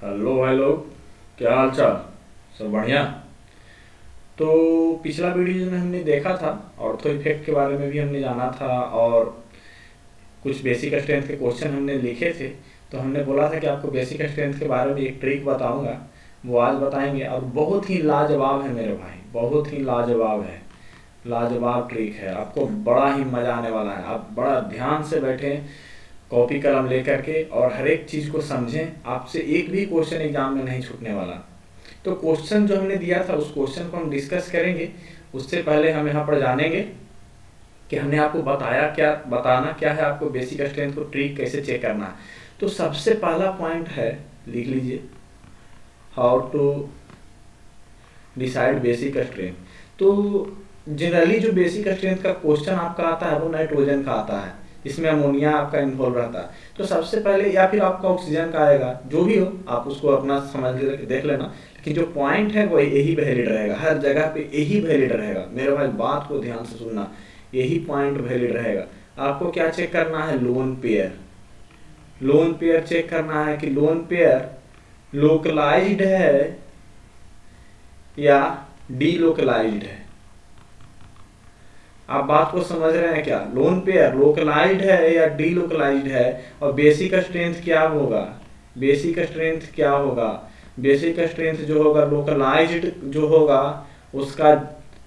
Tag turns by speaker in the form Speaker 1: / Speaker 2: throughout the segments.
Speaker 1: Hello भाई लोग। क्या हाल चाल? सब बढ़िया। तो पिछला वीडियो में हमने देखा था ऑर्थो इफेक्ट के बारे में भी हमने जाना था, और कुछ बेसिक स्ट्रेंथ के क्वेश्चन हमने लिखे थे। तो हमने बोला था कि आपको बेसिक स्ट्रेंथ के बारे में एक ट्रिक बताऊंगा, वो आज बताएंगे। और बहुत ही लाजवाब है मेरे भाई, बहुत ही लाजवाब है। लाजवाब ट्रिक है, आपको बड़ा ही मज़ा आने वाला है। आप बड़ा ध्यान से बैठें, कॉपी कलम लेकर के, और हर एक चीज़ को समझें। आपसे एक भी क्वेश्चन एग्जाम में नहीं छूटने वाला। तो क्वेश्चन जो हमने दिया था उस क्वेश्चन को हम डिस्कस करेंगे। उससे पहले हम यहाँ पर जानेंगे कि हमने आपको बताया क्या, बताना क्या है आपको बेसिक स्ट्रेंथ को ट्रिक कैसे चेक करना है। तो सबसे पहला पॉइंट है, लिख लीजिए, how to decide basic strength. तो जनरली जो बेसिक स्ट्रेंथ का क्वेश्चन आपका आता है वो नाइट्रोजन का आता है, इसमें अमोनिया आपका इन्वॉल्व रहता है। तो सबसे पहले, या फिर आपका ऑक्सीजन का आएगा, जो भी हो आप उसको अपना समझ के देख लेना। लेकिन जो पॉइंट है वो यही वैलिड रहेगा, हर जगह पे यही वैलिड रहेगा। मेरे भाई बात को ध्यान से सुनना, यही पॉइंट वैलिड रहेगा। आपको क्या चेक करना है? Lone pair. Lone pair check करना है कि लोन पेयर लोकलाइज्ड है या डीलोकलाइज्ड है। आप बात को समझ रहे हैं क्या? लोन पेयर लोकलाइज्ड है या डीलोकलाइज्ड है। और बेसिक स्ट्रेंथ क्या होगा? बेसिक स्ट्रेंथ क्या होगा? बेसिक स्ट्रेंथ जो होगा लोकलाइज्ड जो होगा उसका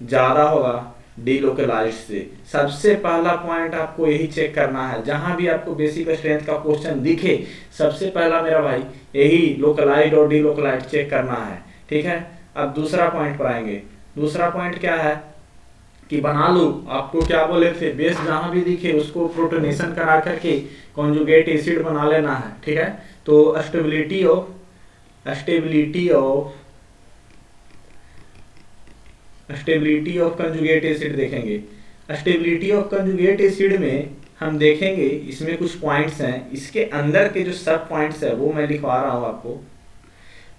Speaker 1: ज़्यादा होगा डीलोकलाइज्ड से। सबसे पहला पॉइंट आपको यही चेक करना है, जहां भी आपको बेसिक स्ट्रेंथ का क्वेश्चन दिखे सबसे पहला मेरा भाई यही लोकलाइज्ड और डीलोकलाइज्ड चेक करना है। ठीक है, अब दूसरा पॉइंट पर आएंगे। दूसरा पॉइंट क्या है कि बना लो, आपको क्या बोले थे, बेस जहां भी दिखे उसको प्रोटोनेशन करा करके कॉन्जुगेट एसिड बना लेना है। ठीक है, तो स्टेबिलिटी ऑफ कंजुगेट एसिड देखेंगे। स्टेबिलिटी ऑफ कंजुगेट एसिड में हम देखेंगे, इसमें कुछ पॉइंट्स हैं, इसके अंदर के जो सब पॉइंट्स है वो मैं लिखवा रहा हूं आपको।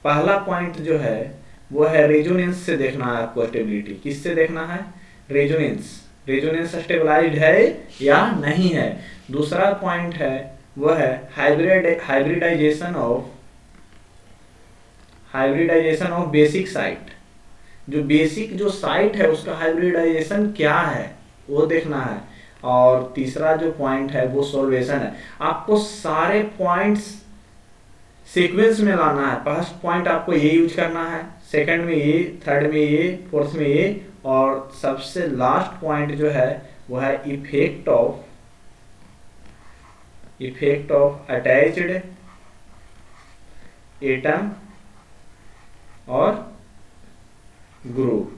Speaker 1: पहला पॉइंट जो है वो है रेजोनेंस से देखना है आपको। स्टेबिलिटी किससे देखना है? रेजोनेंस। रेजोनेंस स्टेबलाइज्ड है या नहीं है। दूसरा पॉइंट है वो है हाइब्रिडाइजेशन ऑफ बेसिक साइट। जो बेसिक जो साइट है उसका हाइब्रिडाइजेशन क्या है वो देखना है। और तीसरा जो पॉइंट है वो सॉल्वेशन है। आपको सारे पॉइंट्स सीक्वेंस में लाना है। फर्स्ट पॉइंट आपको ये यूज करना है, सेकंड में ये, थर्ड में ये, फोर्थ में ये, और सबसे लास्ट पॉइंट जो है वो है इफेक्ट ऑफ अटैच्ड एटम और ग्रुप।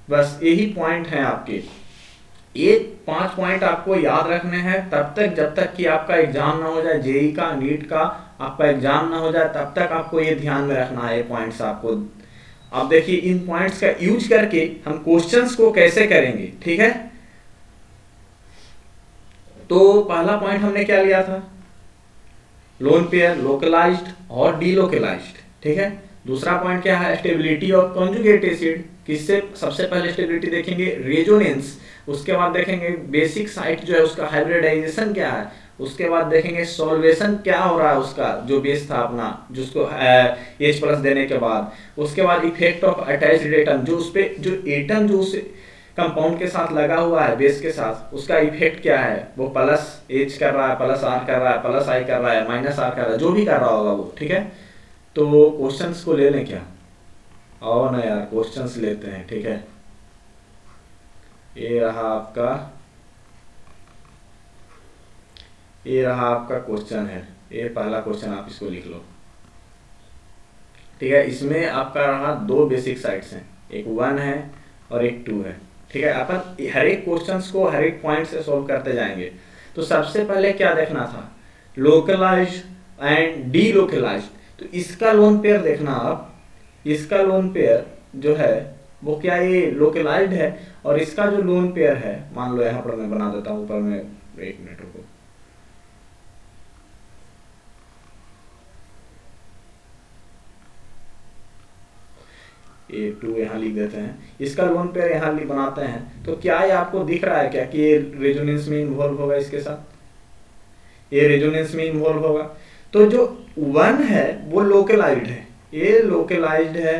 Speaker 1: बस यही पॉइंट है आपके। ये 5 पॉइंट आपको याद रखने हैं तब तक, जब तक कि आपका एग्जाम ना हो जाए, जेई का, नीट का आपका एग्जाम ना हो जाए, तब तक आपको ये ध्यान में रखना है ये पॉइंट्स आपको। अब देखिए इन पॉइंट्स का यूज करके हम क्वेश्चंस को कैसे करेंगे। ठीक है, तो पहला पॉइंट हमने क्या लिया था? लोन पेयर लोकलाइज्ड और डीलोकलाइज्ड। ठीक है, दूसरा पॉइंट क्या है? Stability of conjugate acid. किससे सबसे पहले स्टेबिलिटी देखेंगे? रेजोनेंस। उसके बाद देखेंगे बेसिक साइट जो है उसका हाइब्रिडाइजेशन क्या है। उसके बाद देखेंगे सॉल्वेशन क्या हो रहा है उसका, जो बेस था अपना जिसको H+ देने के बाद। उसके बाद इफेक्ट ऑफ अटैच्ड एटम, जो उस पे जो एटम जो उस कंपाउंड के साथ लगा हुआ है बेस के साथ, उसका इफेक्ट क्या है, वो +H कर रहा है, +R कर रहा है, +I कर रहा है, -R कर रहा है, जो भी कर रहा होगा वो। ठीक है, तो क्वेश्चंस को ले लें क्या? आओ ना यार, क्वेश्चंस लेते हैं। ठीक है, ये रहा आपका क्वेश्चन है। ये पहला क्वेश्चन, आप इसको लिख लो। ठीक है, इसमें आपका रहा 2 बेसिक साइट्स हैं, एक 1 है और एक 2 है। ठीक है, अपन हर एक क्वेश्चंस को हर एक पॉइंट से सॉल्व करते जाएंगे। तो सबसे पहले क्या देखना था? Localized and delocalized. तो इसका लोन पेयर देखना आप। इसका लोन पेयर जो है वो क्या, ये लोकलाइज्ड है। और इसका जो लोन पेयर है, मान लो यहाँ पर मैं बना देता हूँ ऊपर में, 1 मिनट रुको। ये 2 यहाँ लिख देते हैं, इसका लोन पेयर यहाँ बनाते हैं। तो क्या ये आपको दिख रहा है क्या कि ये रेजोनेंस में इन्वॉल्व होगा इसके साथ? ये रेजोनेंस में इन्वॉल्व होगा। तो जो 1 है वो लोकलाइज्ड है, ये लोकलाइज्ड है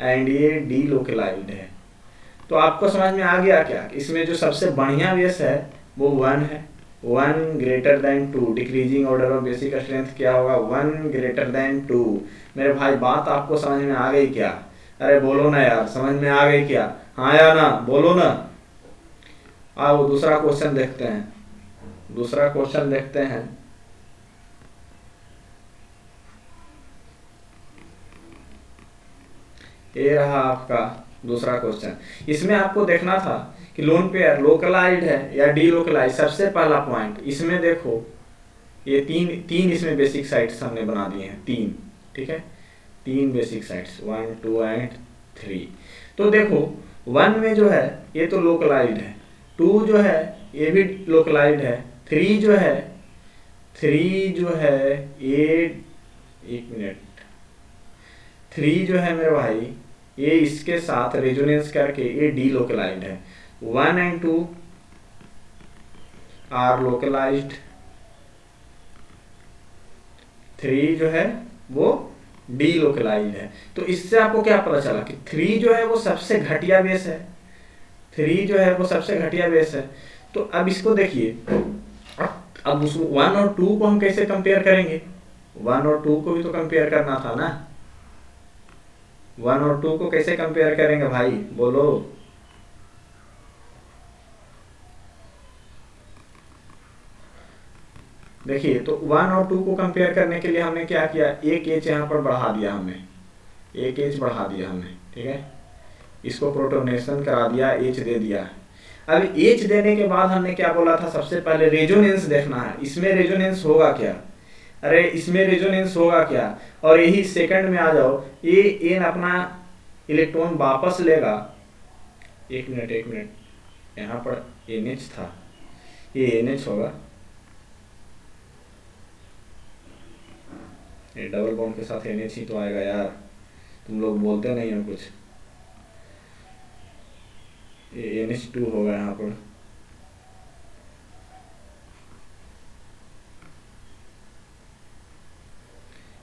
Speaker 1: एंड ये डी लोकलाइज्ड है। तो आपको समझ में आ गया क्या, इसमें जो सबसे बढ़िया बेस है वो 1 है। 1 greater than 2, decreasing order of basic strength क्या होगा, 1 ग्रेटर देन 2। मेरे भाई बात आपको समझ में आ गई क्या? अरे बोलो ना यार, समझ में आ गई क्या? हाँ या ना, बोलो ना। आओ दूसरा क्वेश्चन देखते हैं, दूसरा क्वेश्चन देखते हैं। ये रहा आपका दूसरा क्वेश्चन। इसमें आपको देखना था कि लोन पेयर लोकलाइज्ड है या डी लोकलाइज। सबसे पहला पॉइंट इसमें देखो, ये तीन इसमें बेसिक साइट्स हमने बना दिए हैं, तीन, ठीक है, तीन बेसिक साइट्स 1 2 एंड 3। तो देखो 1 में जो है ये तो लोकलाइज्ड है, 2 जो है ये भी लोकलाइज्ड है, 3 जो है ये, एक मिनट, 3 जो है मेरे भाई ये इसके साथ रेजोनेंस करके ये डी लोकलाइज्ड है। 1 एंड 2 आर लोकलाइज्ड, 3 जो है वो डी लोकलाइज्ड है। तो इससे आपको क्या पता चला कि 3 जो है वो सबसे घटिया बेस है, 3 जो है वो सबसे घटिया बेस है। तो अब इसको देखिए, अब उस 1 और 2 को हम कैसे कंपेयर करेंगे? 1 और 2 को भी तो कंपेयर करना था ना। 1 और 2 को कैसे कंपेयर करेंगे भाई, बोलो। देखिए तो 1 और 2 को कंपेयर करने के लिए हमने क्या किया, एक एच यहाँ पर बढ़ा दिया, हमने एक एच बढ़ा दिया हमने, ठीक है, इसको प्रोटोनेशन करा दिया, एच दे दिया। अब एच देने के बाद हमने क्या बोला था, सबसे पहले रेजोनेंस देखना है, इसमें रेजोनेंस होगा क्या, अरे इसमें रेजोनेंस होगा क्या। और यही सेकंड में आ जाओ, ये एन अपना इलेक्ट्रॉन वापस लेगा, एक मिनट, यहाँ पर NH था, ये NH होगा, ये डबल बॉन्ड के साथ NH ही तो आएगा यार, तुम लोग बोलते नहीं हो कुछ। ये NH2 होगा यहाँ पर,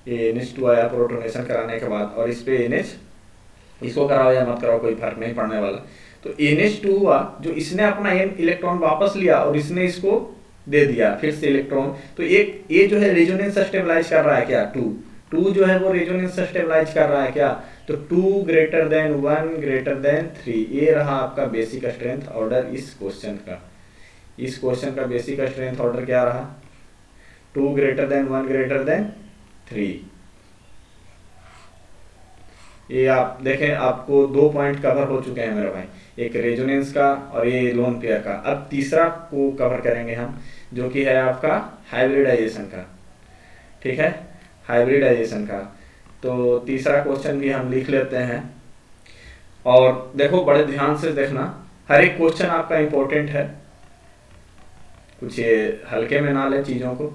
Speaker 1: ये NH2 आया प्रोटोनेशन कराने के बाद, और इस पे NH, इसको कराओ या मत कराओ कोई फर्क नहीं पड़ने वाला। तो NH2 हुआ, जो इसने अपना N इलेक्ट्रॉन वापस लिया और इसने इसको दे दिया फिर से इलेक्ट्रॉन। तो एक ये जो है रेजोनेंस स्टेबलाइज कर रहा है क्या, 2 जो है वो रेजोनेंस स्टेबलाइज कर रहा है क्या। तो 2 ग्रेटर देन 1 ग्रेटर देन 3, ये रहा आपका बेसिक स्ट्रेंथ ऑर्डर इस क्वेश्चन का। इस क्वेश्चन का बेसिक स्ट्रेंथ ऑर्डर क्या रहा, 2 ग्रेटर देन 1 ग्रेटर देन 3। ये आप देखें, आपको 2 पॉइंट कवर हो चुके हैं मेरे भाई, एक रेजोनेंस का और ये लोन पेयर का। अब तीसरा को कवर करेंगे हम, जो कि है आपका हाइब्रिडाइजेशन का, ठीक है, हाइब्रिडाइजेशन का। तो तीसरा क्वेश्चन भी हम लिख लेते हैं, और देखो बड़े ध्यान से देखना, हर एक क्वेश्चन आपका इंपॉर्टेंट है, कुछ ये हल्के में ना ले चीजों को।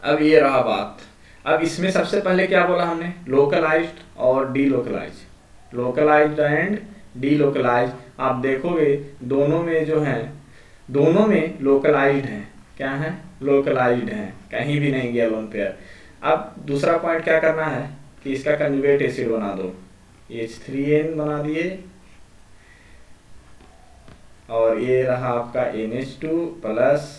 Speaker 1: अब ये रहा बात, अब इसमें सबसे पहले क्या बोला हमने, लोकलाइज्ड और delocalize, localized and delocalize. आप देखोगे दोनों में जो है, दोनों में लोकलाइज्ड हैं, क्या है, लोकलाइज्ड हैं, कहीं भी नहीं गया लोन पेयर। अब दूसरा पॉइंट क्या करना है कि इसका कंजुगेट एसिड बना दो, H3N बना दिए, और ये रहा आपका NH2 प्लस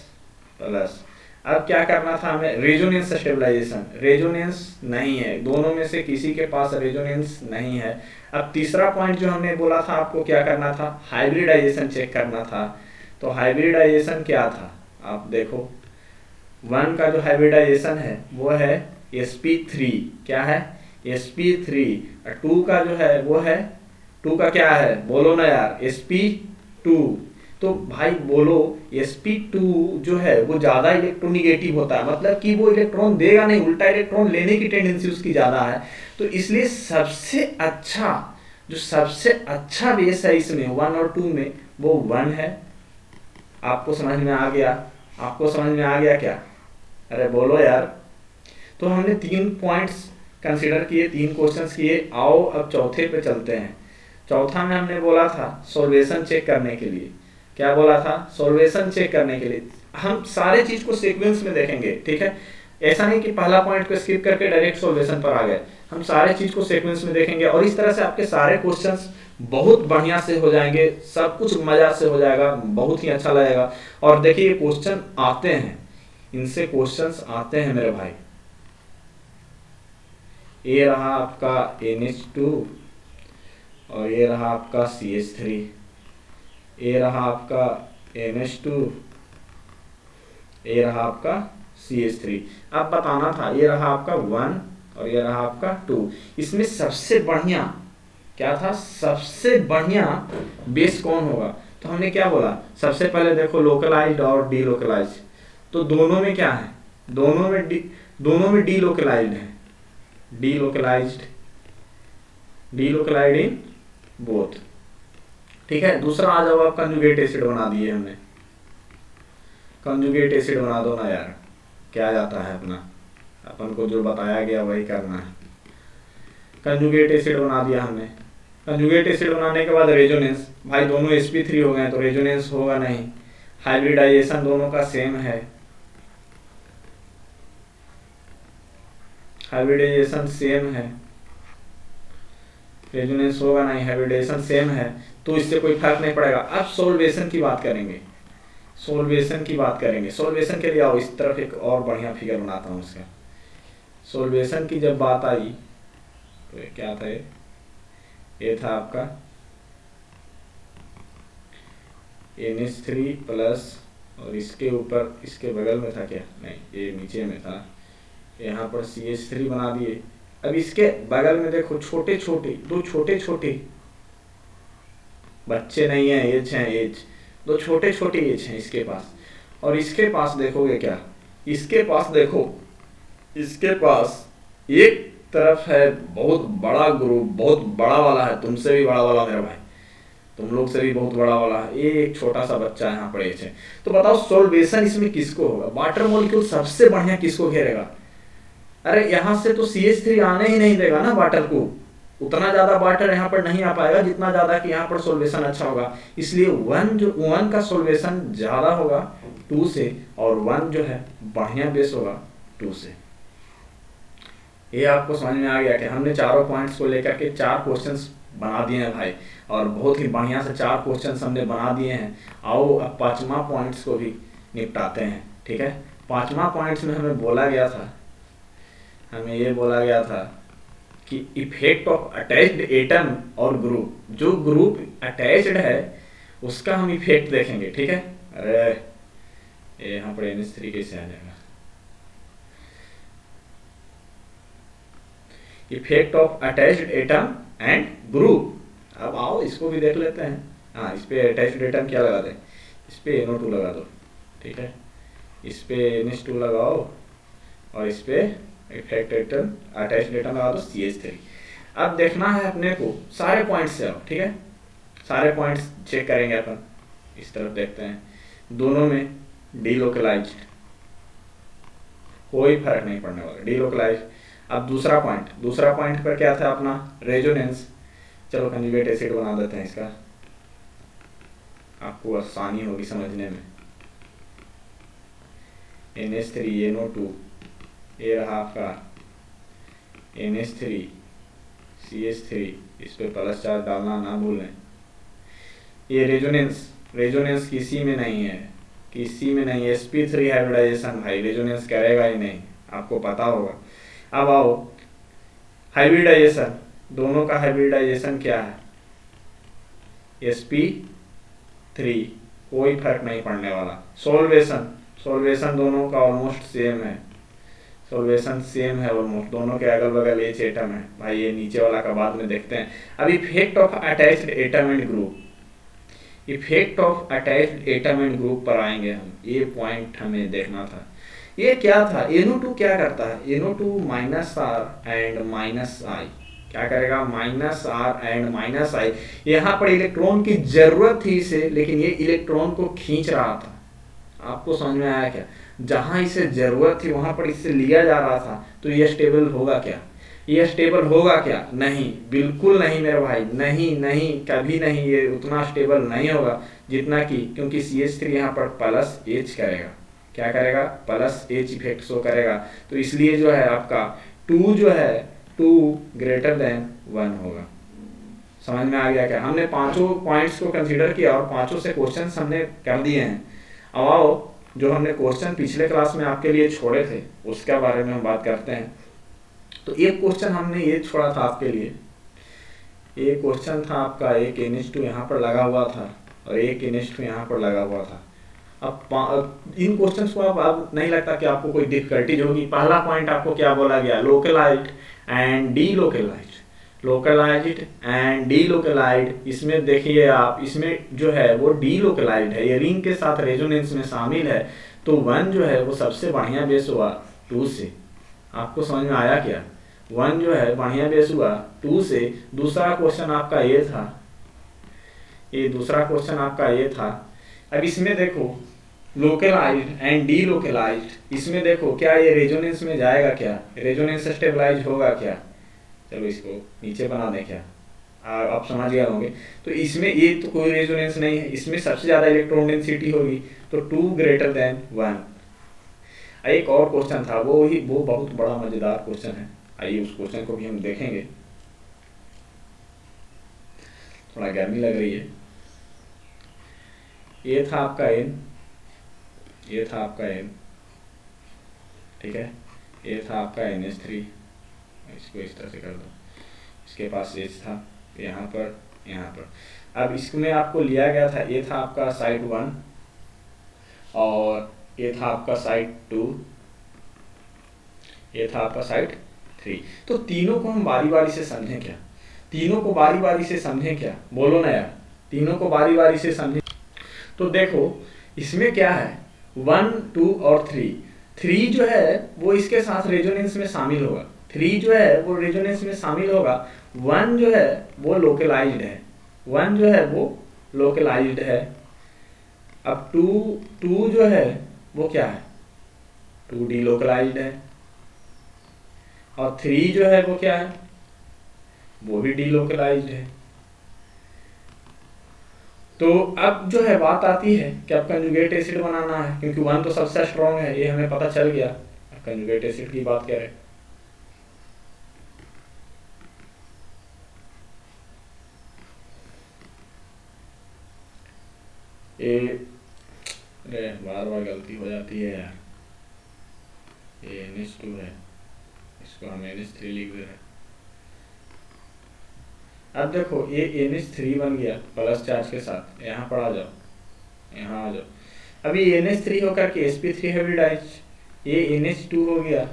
Speaker 1: प्लस। अब क्या करना था हमें, रेजोनेंस स्टेबलाइजेशन, रेजोनेंस नहीं है, दोनों में से किसी के पास रेजोनेंस नहीं है। अब तीसरा पॉइंट जो हमने बोला था आपको क्या करना था, हाइब्रिडाइजेशन चेक करना था। तो हाइब्रिडाइजेशन क्या था, आप देखो 1 का जो हाइब्रिडाइजेशन है वो है sp3, क्या है, sp3। 2 का जो है वो है, 2 का क्या है, बोलो ना यार, sp2। तो भाई बोलो, sp2 जो है वो ज्यादा इलेक्ट्रोनिगेटिव होता है, मतलब कि वो इलेक्ट्रॉन देगा नहीं, उल्टा इलेक्ट्रॉन लेने की टेंडेंसी उसकी ज्यादा है। तो इसलिए सबसे अच्छा, जो सबसे अच्छा बेस है इसमें 1 और 2 में, वो 1 है। आपको समझ में आ गया, आपको समझ में आ गया क्या, अरे बोलो यार। तो हमने 3 पॉइंट्स कंसीडर किए, 3 क्वेश्चंस किए। आओ अब चौथे पे चलते हैं। चौथा में हमने बोला था सॉल्वेशन चेक करने के लिए, क्या बोला था, सॉल्वेशन चेक करने के लिए। हम सारे चीज को सीक्वेंस में देखेंगे, ठीक है। ऐसा नहीं कि पहला पॉइंट को स्किप करके डायरेक्ट सॉल्वेशन पर आ गए, हम सारे चीज को सीक्वेंस में देखेंगे और इस तरह से आपके सारे क्वेश्चंस बहुत बढ़िया से हो जाएंगे, सब कुछ मजा से हो जाएगा, बहुत ही अच्छा लगेगा। और देखिए क्वेश्चन आते हैं, इनसे क्वेश्चंस आते हैं मेरे भाई। ये रहा आपका NH2 और ये रहा आपका CH3, ये रहा आपका NH2, ये रहा आपका CH3। अब बताना था ये रहा आपका 1 और ये रहा आपका 2। इसमें सबसे बढ़िया क्या था, सबसे बढ़िया बेस कौन होगा? तो हमने क्या बोला, सबसे पहले देखो लोकलाइज्ड और डीलोकलाइज्ड, तो दोनों में क्या है, दोनों में डीलोकलाइज्ड है, डीलोकलाइज्ड इन बोथ, ठीक है। दूसरा आ जाओ आप, कंजुगेट एसिड बना दिए हमने, कंजुगेट एसिड बना दो ना यार, क्या जाता है अपना, अपन को जो बताया गया वही करना है। कंजुगेट एसिड बना दिया हमने, कंजुगेट एसिड बनाने के बाद रेजोनेंस, भाई दोनों sp3 हो गए तो रेजोनेंस होगा नहीं, हाइब्रिडाइजेशन दोनों का सेम है, हाइब्रिडाइजेशन सेम है, रेजोनेंस होगा नहीं, हाइब्रिडाइजेशन सेम है, तो इससे कोई फर्क नहीं पड़ेगा। अब सोल्वेशन की बात करेंगे, सोल्वेशन की बात करेंगे। सोल्वेशन के लिए आओ, इस तरफ एक और बढ़िया फिगर बनाता हूँ उसका। सोल्वेशन की जब बात आई तो ये क्या था, ये था आपका NH3 प्लस और इसके ऊपर, इसके बगल में था क्या, नहीं ये नीचे में था, यहाँ पर CH3 बना दिए। अब इसके बगल में देखो छोटे छोटे, दो छोटे छोटे बच्चे नहीं है, एज हैं, एज दो छोटे छोटे एज हैं इसके पास, और इसके पास देखोगे क्या, इसके पास देखो, इसके पास एक तरफ है बहुत बड़ा ग्रुप, बहुत बड़ा वाला है, तुमसे भी बड़ा वाला मेरा भाई, तुम लोग से भी बहुत बड़ा वाला है, ये एक छोटा सा बच्चा यहाँ पर एज है। तो बताओ सोल्वेशन इसमें किसको होगा, वाटर मॉलिक्यूल सबसे बढ़िया किसको घेरेगा? अरे यहाँ से तो CH3 आने ही नहीं देगा ना वाटर को, उतना ज्यादा वाटर यहाँ पर नहीं आ पाएगा जितना ज्यादा कि यहाँ पर सोल्वेशन अच्छा होगा, इसलिए 1 का सोल्वेशन ज्यादा होगा 2 से, और 1 जो है बढ़िया बेस होगा 2 से। ये आपको समझ में आ गया कि हमने चारों पॉइंट्स को लेकर के 4 क्वेश्चंस बना दिए हैं भाई, और बहुत ही बढ़िया से 4 क्वेश्चंस हमने बना दिए हैं। आओ अब 5वां पॉइंट्स को भी निपटाते हैं, ठीक है। 5वां पॉइंट्स में हमें बोला गया था, हमें ये बोला गया था कि इफेक्ट ऑफ अटैच्ड एटम और ग्रुप, जो ग्रुप अटैच्ड है उसका हम इफेक्ट देखेंगे, ठीक है। अरे यहाँ पर NH3 कैसे आ जाएगा, effect of attached atom and group. अब आओ इसको भी देख लेते हैं। हाँ, इस पे अटैच्ड एटम क्या लगा दें, इस पे NO2 लगा दो, ठीक है, इस पे NH2 लगाओ और इस पे इफेक्ट एटम अटैच्ड एटम लगा दो CH3। अब देखना है अपने को सारे पॉइंट्स से, ठीक है, सारे पॉइंट्स चेक करेंगे अपन। इस तरफ देखते हैं, दोनों में डीलोकलाइज्ड, कोई फर्क नहीं पड़ने वाला, डीलोकलाइज्ड। अब दूसरा पॉइंट पर क्या था अपना, रेजोनेंस। चलो कंजुगेट एसिड बना देते हैं इसका, आपको आसानी होगी समझने में। NH3 NO2, ये रहा आपका NH3 CH3, इस पे प्लस चार्ज डालना ना भूलें। ये रेजोनेंस किसी में नहीं है, किसी में नहीं, sp3 हाइब्रिडाइजेशन भाई रेजोनेंस करेगा ही नहीं, आपको पता होगा। अब आओ हाइब्रिडाइजेशन, दोनों का हाइब्रिडाइजेशन क्या है, sp3, कोई फर्क नहीं पड़ने वाला। सोल्वेशन दोनों का ऑलमोस्ट सेम है, सोल्वेशन सेम है ऑलमोस्ट, दोनों के अगल बगल एच एटम है भाई, ये नीचे वाला का बाद में देखते हैं। अब effect of attached atom and group, effect of attached atom and group पर आएंगे हम, ये पॉइंट हमें देखना था। ये क्या था, NO2 क्या करता है, NO2 -R एंड -I, क्या करेगा, -R एंड -I। यहाँ पर इलेक्ट्रॉन की जरूरत थी इसे, लेकिन ये इलेक्ट्रॉन को खींच रहा था, आपको समझ में आया क्या? जहां इसे जरूरत थी वहां पर इससे लिया जा रहा था, तो ये स्टेबल होगा क्या, ये स्टेबल होगा क्या? नहीं, बिल्कुल नहीं मेरे भाई, नहीं, कभी नहीं, ये उतना स्टेबल नहीं होगा जितना कि, क्योंकि CH3 यहाँ पर प्लस H करेगा, क्या करेगा, प्लस एच इफेक्ट शो करेगा। तो इसलिए जो है आपका 2 जो है 2 ग्रेटर देन 1 होगा। समझ में आ गया क्या? हमने पांचों पॉइंट्स को कंसीडर किया और पांचों से क्वेश्चंस हमने कर दिए हैं। अब आओ जो हमने क्वेश्चन पिछले क्लास में आपके लिए छोड़े थे उसके बारे में हम बात करते हैं। तो एक क्वेश्चन हमने ये छोड़ा था आपके लिए, ये क्वेश्चन था आपका एक NH2 यहाँ पर लगा हुआ था और एक NH2 यहाँ पर लगा हुआ था। अब इन क्वेश्चंस को अब नहीं लगता कि आपको कोई डिफिकल्टीज होगी। पहला पॉइंट आपको क्या बोला गया, localized and delocalized, localized and delocalized. इसमें देखिए आप, इसमें जो है वो डीलोकलाइज्ड है, ये रिंग के साथ रेजोनेंस में शामिल है। तो 1 जो है वो सबसे बढ़िया बेस हुआ 2 से। आपको समझ में आया क्या? 1 जो है बढ़िया बेस हुआ 2 से। दूसरा क्वेश्चन आपका ये था, ये दूसरा क्वेश्चन आपका ये था। अब इसमें देखो लोकलाइज्ड एंड डीलोकलाइज्ड, इसमें देखो क्या ये रेजोनेंस में जाएगा, क्या रेजोनेंस स्टेबलाइज होगा क्या? चलो इसको नीचे बना दें क्या, आप समझ गए होंगे। तो इसमें ये तो कोई रेजोनेंस नहीं है, इसमें सबसे ज्यादा इलेक्ट्रॉन डेंसिटी होगी, तो 2 ग्रेटर देन 1। एक और क्वेश्चन था, वो बहुत बड़ा मजेदार क्वेश्चन है। आइए उस क्वेश्चन को भी हम देखेंगे। थोड़ा गर्मी लग रही है। ये था आपका n, ये था आपका n, ठीक है। ये था आपका NH3, इसको इस तरह से कर दो। इसके पास H था यहाँ पर, यहाँ पर। अब इसमें आपको लिया गया था, ये था आपका साइड 1 और ये था आपका साइड 2, ये था आपका साइड 3। तो तीनों को हम बारी बारी से समझें क्या, तीनों को बारी बारी से समझें क्या, बोलो ना यार, तीनों को बारी बारी से समझें। तो देखो इसमें क्या है, 1, 2 और 3 जो है वो इसके साथ रेजोनेंस में शामिल होगा, 3 जो है वो रेजोनेंस में शामिल होगा। 1 जो है वो लोकलाइज्ड है, 1 जो है वो लोकलाइज्ड है। अब 2 जो है वो क्या है, 2 डीलोकलाइज्ड है। और 3 जो है वो क्या है, वो भी डीलोकलाइज्ड है। तो अब जो है बात आती है कि अब कंजुगेट एसिड बनाना है, क्योंकि 1 तो सबसे स्ट्रॉन्ग है, ये हमें पता चल गया। अब कंजुगेट एसिड की बात करें, ये बार बार गलती हो जाती है यार, ये NH2 है, इसको हम NH3 लिख दे रहे हैं। अब देखो ये NH3 बन गया प्लस चार्ज के साथ, यहाँ पर आ जाओ, यहाँ आ जाओ। अभी NH3 होकर के sp3 हाइब्रिडाइज, ये NH2 हो गया,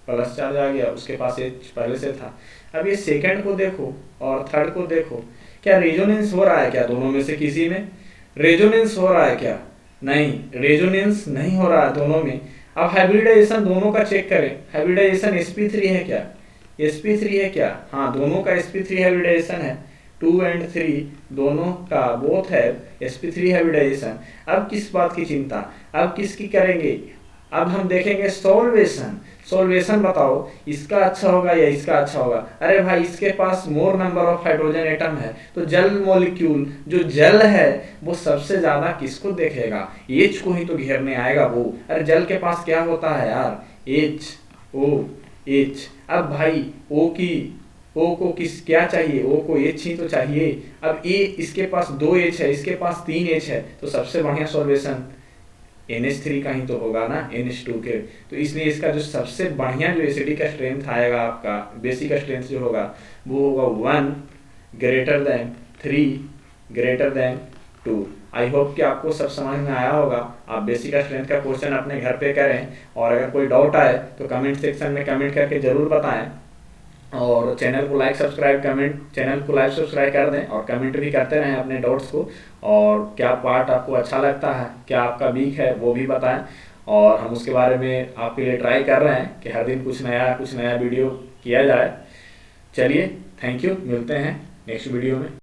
Speaker 1: प्लस चार्ज आ गया, उसके पास H पहले से था। अब ये सेकंड को देखो और थर्ड को देखो, क्या रेजोनेंस हो रहा है क्या दोनों में से किसी में? रेजोनेंस हो रहा है क्या? नहीं, रेजोनेंस नहीं हो रहा है दोनों में। अब हाइब्रिडाइजेशन दोनों का चेक करें, हाइब्रिडाइजेशन sp3 है क्या, sp3 है क्या? हाँ, दोनों का sp3 हाइब्रिडाइजेशन है, 2 और 3 दोनों का बोथ है sp3 हाइब्रिडाइजेशन। अब किस बात की चिंता, अब किसकी करेंगे? अब हम देखेंगे सॉल्वेशन। सॉल्वेशन बताओ, इसका अच्छा होगा या इसका अच्छा होगा? अरे भाई इसके पास more number of hydrogen atom है, तो जल मॉलिक्यूल जो जल है वो सबसे ज्यादा किसको देखेगा? H को ही तो घेरने आएगा वो। अरे जल के पास क्या होता है यार, H। अब भाई O को किस क्या चाहिए, O को H ही तो चाहिए। अब इसके पास 2 H है, इसके पास 3 H है, तो सबसे बढ़िया सॉल्वेशन NH3 का ही तो होगा ना, NH2 के। तो इसलिए इसका जो सबसे बढ़िया जो एसिडिक का स्ट्रेंथ आएगा, आपका बेसिक स्ट्रेंथ जो होगा वो होगा 1 greater than 3 greater than 2। I hope कि आपको सब समझ में आया होगा। आप बेसिक स्ट्रेंथ का क्वेश्चन अपने घर पे करें, और अगर कोई डाउट आए तो कमेंट सेक्शन में कमेंट करके जरूर बताएं। और चैनल को लाइक सब्सक्राइब कर दें और कमेंट भी करते रहें अपने डाउट्स को। और क्या पार्ट आपको अच्छा लगता है, क्या आपका वीक है, वो भी बताएं। और हम उसके बारे में आपके लिए ट्राई कर रहे हैं कि हर दिन कुछ नया वीडियो किया जाए। चलिए, थैंक यू, मिलते हैं नेक्स्ट वीडियो में।